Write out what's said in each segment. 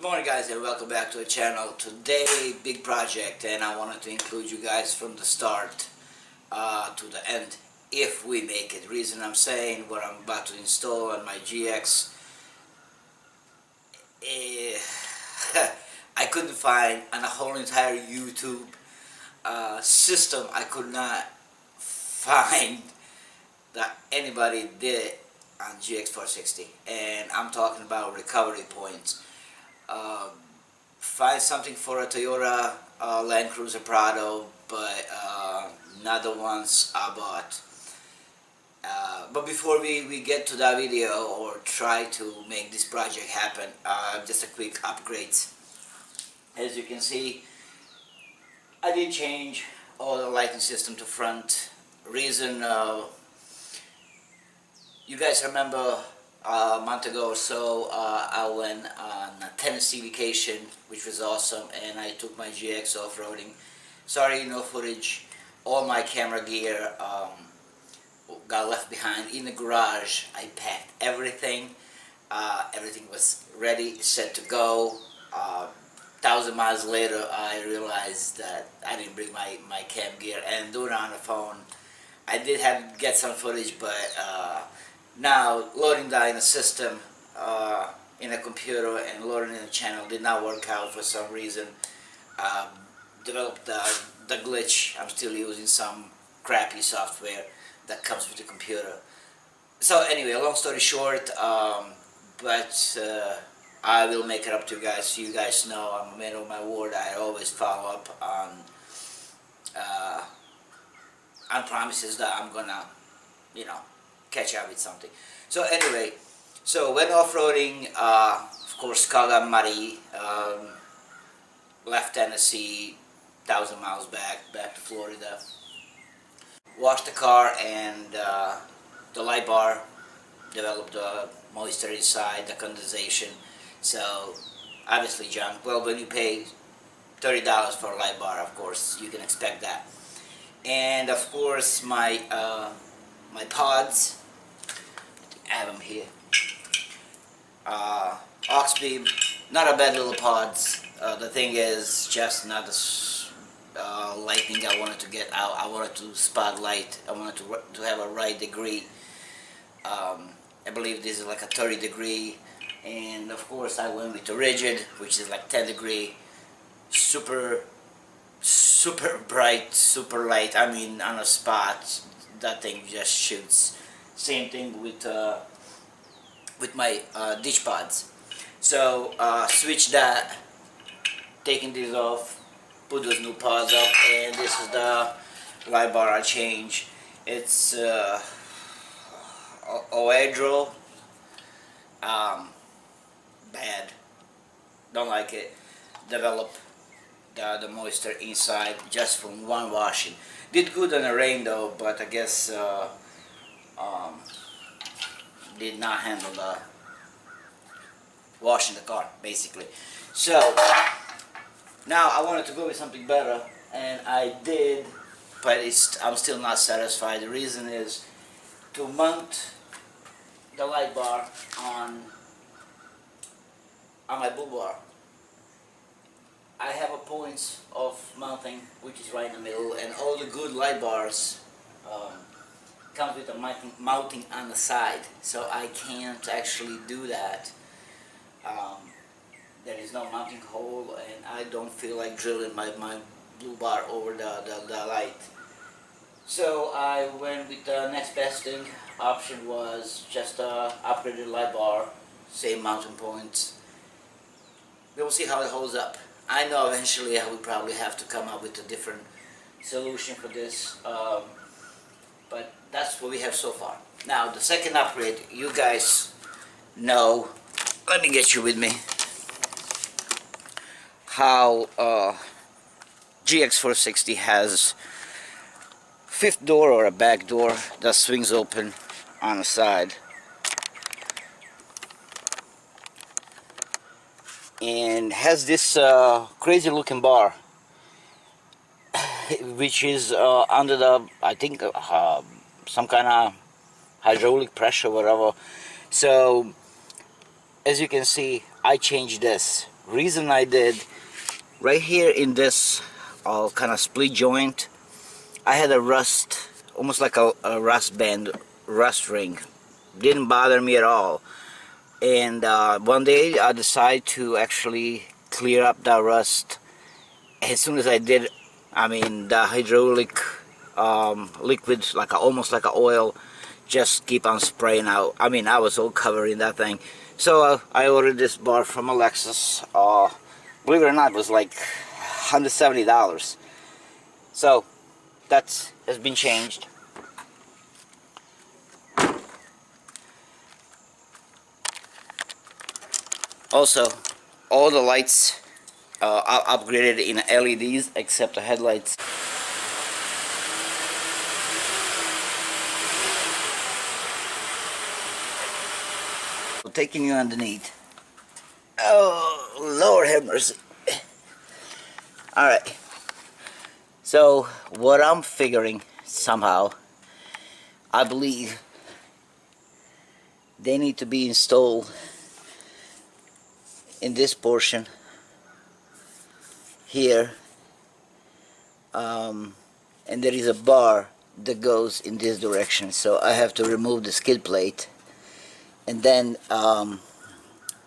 Good morning guys and welcome back to the channel. Today, big project, and I wanted to include you guys from the start to the end if we make it. Reason I'm saying what I'm about to install on my GX, I couldn't find on the whole entire YouTube system, I could not find that anybody did on GX460, and I'm talking about recovery points. Find something for a Toyota Land Cruiser-Prado, but not the ones I bought. But before we get to that video or try to make this project happen, just a quick upgrades. As you can see, I did change all the lighting system to front. Reason, you guys remember a month ago or so, I went on a Tennessee vacation, which was awesome, and I took my GX off-roading. Sorry, no footage. All my camera gear got left behind in the garage. I packed everything. Everything was ready, set to go. 1,000 miles later, I realized that I didn't bring my cam gear, and doing it on the phone, I did have to get some footage, but now loading that in a system, in a computer, and loading in a channel did not work out for some reason. Developed the glitch. I'm still using some crappy software that comes with the computer. So anyway, long story short, but I will make it up to you guys, so you guys know I'm a man of my word. I always follow up on promises that I'm gonna, catch up with something. So anyway, so when off-roading, of course, car got muddy, left Tennessee, 1,000 miles back to Florida. Washed the car, and the light bar developed moisture inside, the condensation. So obviously junk. Well, when you pay $30 for a light bar, of course you can expect that. And of course my pods, I have them here. Aux beam, not a bad little pods. The thing is just not the lighting I wanted to get out. I wanted to spotlight. I wanted to have a right degree. I believe this is like a 30 degree, and of course I went with the rigid, which is like 10 degree. Super bright, super light. I mean, on a spot, that thing just shoots. Same thing with my ditch pods. So switch that, taking these off, put those new pods up, and this is the light bar I changed. It's Oedro. Bad. Don't like it. Develop the moisture inside just from one washing. Did good on the rain though, but I guess did not handle the washing the car basically. So now I wanted to go with something better, and I did, but I'm still not satisfied. The reason is to mount the light bar on my bull bar. I have a point of mounting which is right in the middle, and all the good light bars comes with a mounting on the side, so I can't actually do that. There is no mounting hole, and I don't feel like drilling my blue bar over the light. So I went with the next best thing. Option was just a upgraded light bar, same mounting points. We will see how it holds up. I know eventually I will probably have to come up with a different solution for this, but that's what we have so far. Now the second upgrade, you guys know, let me get you with me, how GX460 has fifth door, or a back door that swings open on the side, and has this crazy looking bar which is under the, I think, some kind of hydraulic pressure, whatever. So as you can see, I changed this Reason I did, right here in this kind of split joint, I had a rust, almost like a rust band, rust ring. Didn't bother me at all. And one day I decided to actually clear up that rust. As soon as I did, I mean, the hydraulic liquid, like almost like an oil, just keep on spraying out. I mean, I was all covered in that thing. So I ordered this bar from a Lexus. Believe it or not, it was like $170. So that has been changed. Also, all the lights are upgraded in LEDs except the headlights. Taking you underneath. Oh, Lord have mercy. Alright. So, what I'm figuring, somehow, I believe they need to be installed in this portion here, and there is a bar that goes in this direction, so I have to remove the skid plate. And then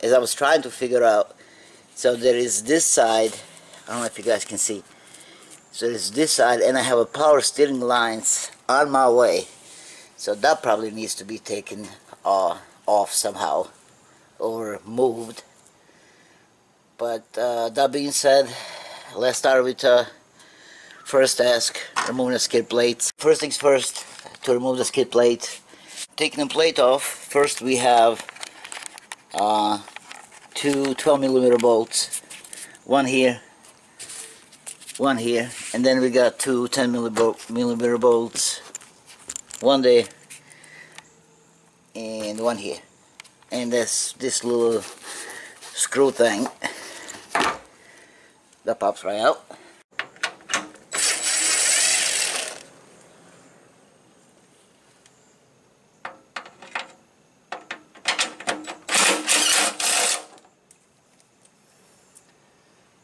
as I was trying to figure out, so there is this side, I don't know if you guys can see, so there's this side, and I have a power steering lines on my way, so that probably needs to be taken off somehow or moved. But that being said, let's start with first task, removing the skid plates. First things first, to remove the skid plate. Taking the plate off, first we have two 12mm bolts, one here, and then we got two 10mm bolts, one there and one here, and this little screw thing that pops right out.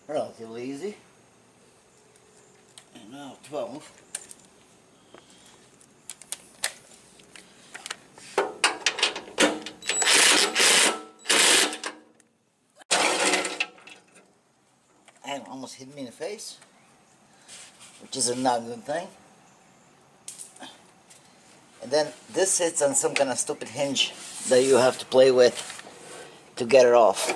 Relatively easy. And now 12. And almost hit me in the face, which is a not good thing. And then this sits on some kind of stupid hinge that you have to play with to get it off.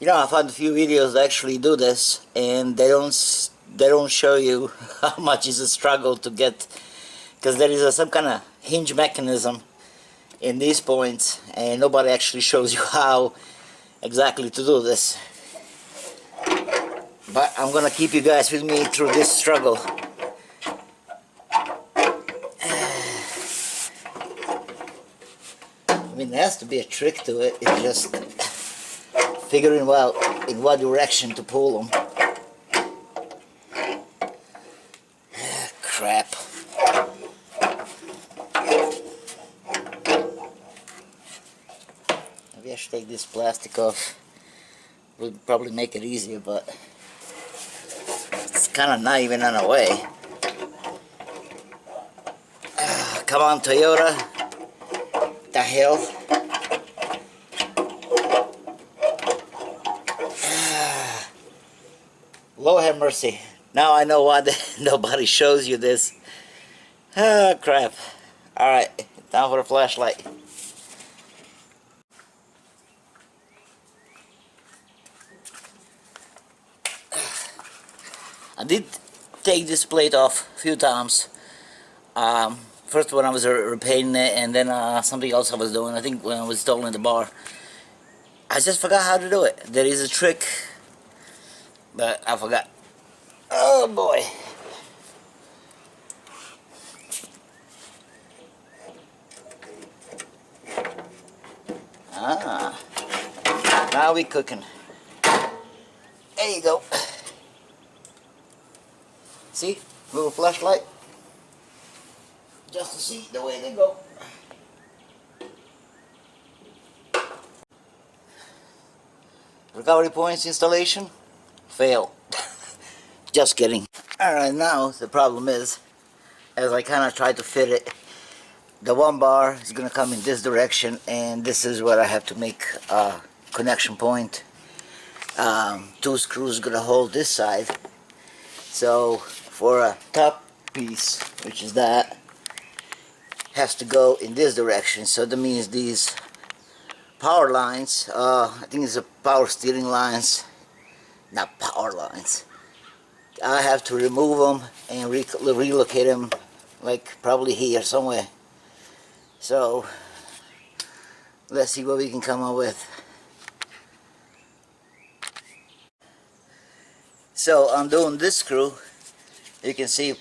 You know, I found a few videos that actually do this, and they don't show you how much is a struggle to get, because there is some kind of hinge mechanism in these points, and nobody actually shows you how exactly to do this. But I'm gonna keep you guys with me through this struggle. I mean, there has to be a trick to it. It's just figuring out in what direction to pull them. Crap. Maybe I should take this plastic off. Would probably make it easier, but it's kind of not even on the way. Come on, Toyota. The hell. Lord have mercy. Now I know why nobody shows you this. Ah, crap. Alright, time for a flashlight. I did take this plate off a few times. First when I was repainting it, and then something else I was doing, I think when I was installing the bar. I just forgot how to do it. There is a trick, but I forgot. Oh boy. Ah, now we cooking. There you go. See? Little flashlight. Just to see the way they go. Recovery points installation. Fail. Just kidding. Alright, now the problem is, as I kind of try to fit it, the one bar is going to come in this direction, and this is where I have to make a connection point. Two screws going to hold this side. So for a top piece, which is that, has to go in this direction. So that means these power lines, I think it's a power steering lines, not power lines. I have to remove them and relocate them, like probably here somewhere. So let's see what we can come up with. So I'm doing this screw. You can see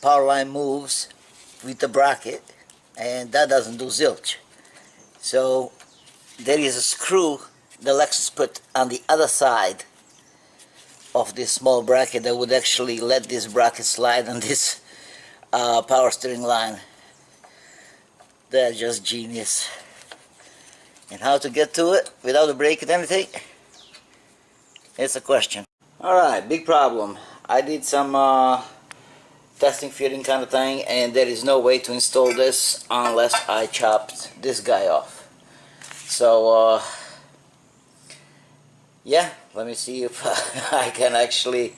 power line moves with the bracket, and that doesn't do zilch. So there is a screw the Lexus put on the other side of this small bracket that would actually let this bracket slide on this power steering line. That's just genius. And how to get to it without breaking anything? It's a question. Alright, big problem. I did some testing fitting kind of thing, and there is no way to install this unless I chopped this guy off. So yeah, let me see if I can actually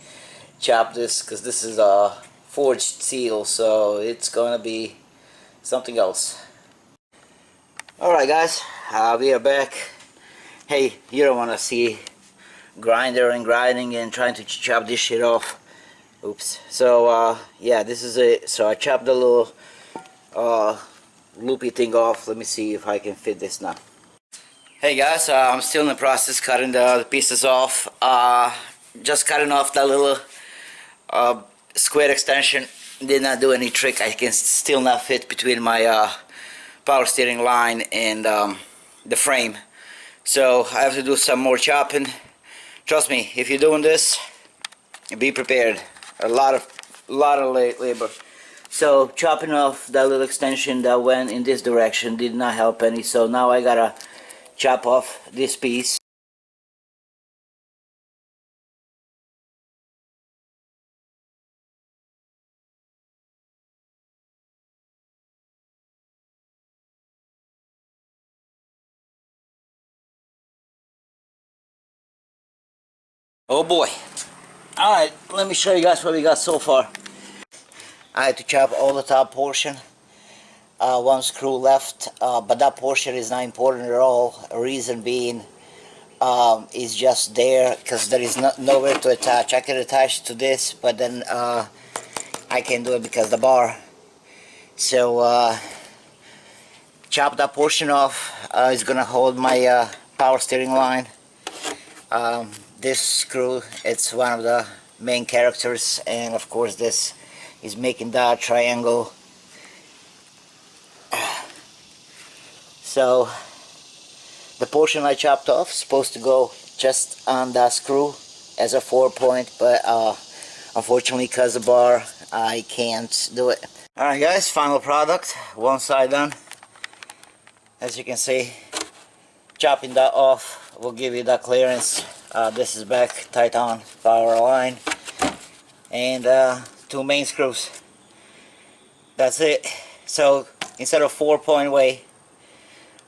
chop this, because this is a forged steel, so it's gonna be something else. Alright guys, we are back. Hey, you don't want to see grinder and grinding and trying to chop this shit off. Oops. So yeah, this is it. So I chopped the little loopy thing off. Let me see if I can fit this now. Hey guys, I'm still in the process cutting the pieces off. Just cutting off that little square extension did not do any trick. I can still not fit between my power steering line and the frame. So I have to do some more chopping. Trust me, if you're doing this, be prepared. A lot of labor. So chopping off that little extension that went in this direction did not help any. So now I gotta chop off this piece. Oh boy. Alright, let me show you guys what we got so far. I had to chop all the top portion. One screw left, but that portion is not important at all. Reason being, is just there because there is nowhere to attach. I can attach to this, but then I can't do it because the bar. So chop that portion off. It's gonna hold my power steering line. This screw, it's one of the main characters, and of course this is making that triangle. So the portion I chopped off is supposed to go just on that screw as a 4-point, but unfortunately because of the bar I can't do it. Alright guys, final product, one side done. As you can see, chopping that off will give you that clearance. This is back, tight on power line, and 2 main screws. That's it. So instead of 4-point way,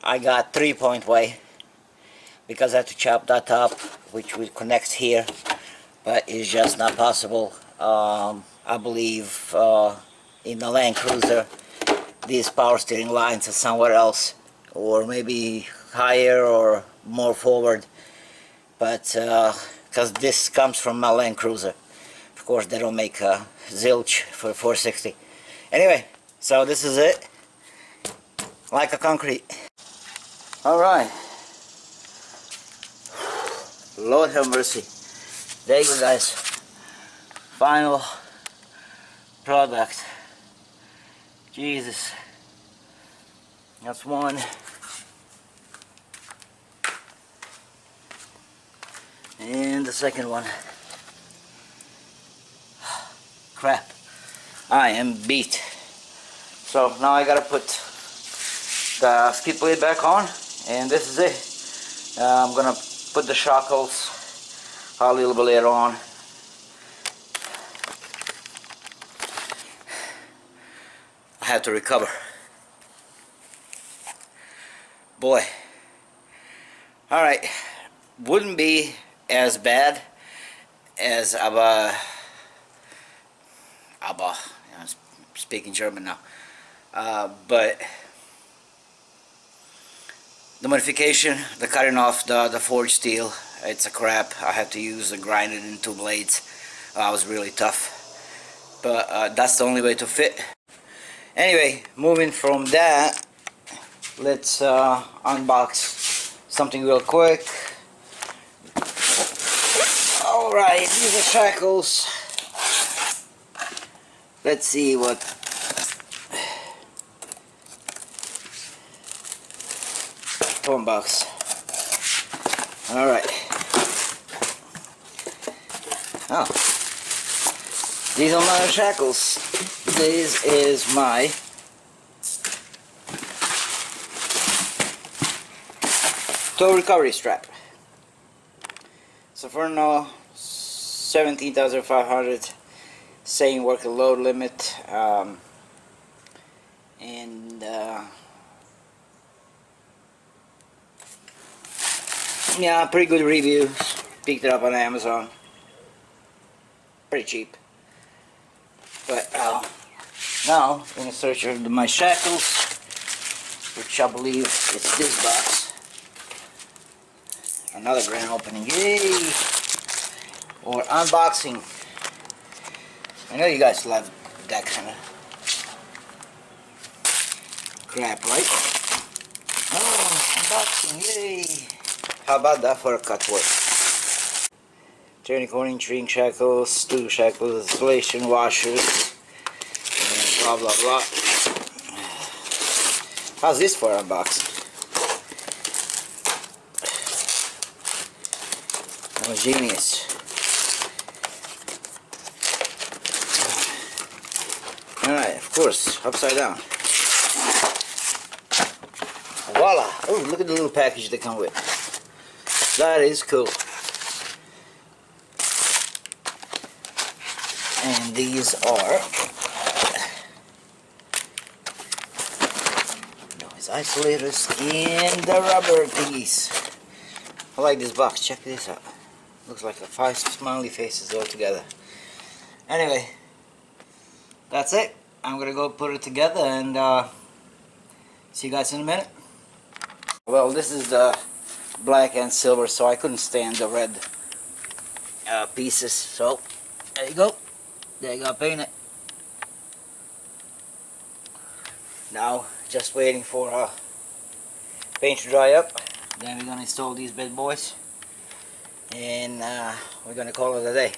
I got 3-point way, because I have to chop that top, which will connect here, but it's just not possible. I believe in the Land Cruiser these power steering lines are somewhere else, or maybe higher or more forward, but because this comes from my Land Cruiser. Of course they don't make zilch for 460. Anyway, so this is it, like a concrete. Alright, Lord have mercy. There you go guys, final product. Jesus, that's one, and the second one. Crap. I am beat. So now I gotta put the skid plate back on, and this is it. I'm gonna put the shackles a little bit later on. I have to recover. Boy. Alright. Wouldn't be as bad as I'm speaking German now. But the modification, the cutting off the forged steel, it's a crap. I had to use the grinder in 2 blades. That was really tough. But that's the only way to fit. Anyway, moving from that, let's unbox something real quick. Alright, these are shackles. Let's see what phone box. Alright. Oh. These are my shackles. This is my tow recovery strap. So for now, 17,500, saying working load limit, and yeah, pretty good reviews. Picked it up on Amazon. Pretty cheap. But now I'm in search of my shackles, which I believe it's this box. Another grand opening, yay! Or unboxing. I know you guys love that kind of crap, right? Oh, unboxing, yay! How about that for a cut work? Turning corning, string shackles, 2 shackles, installation washers, and blah blah blah. How's this for unboxing? Oh, genius. Alright, of course, upside down. Voila! Oh, look at the little package they come with. That is cool. And these are noise isolators and the rubber piece. I like this box. Check this out. Looks like 5 smiley faces all together. Anyway, that's it. I'm gonna go put it together and see you guys in a minute. Well, this is the black and silver, so I couldn't stand the red pieces. So there you go. There you go, paint it. Now, just waiting for paint to dry up. Then we're gonna install these bad boys, and we're gonna call it a day.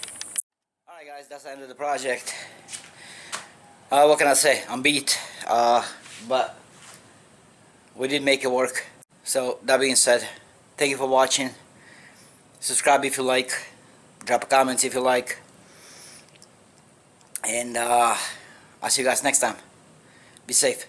Alright guys, that's the end of the project. What can I say? I'm beat, but we did make it work. So that being said, thank you for watching. Subscribe if you like, drop a comment if you like, and I'll see you guys next time. Be safe.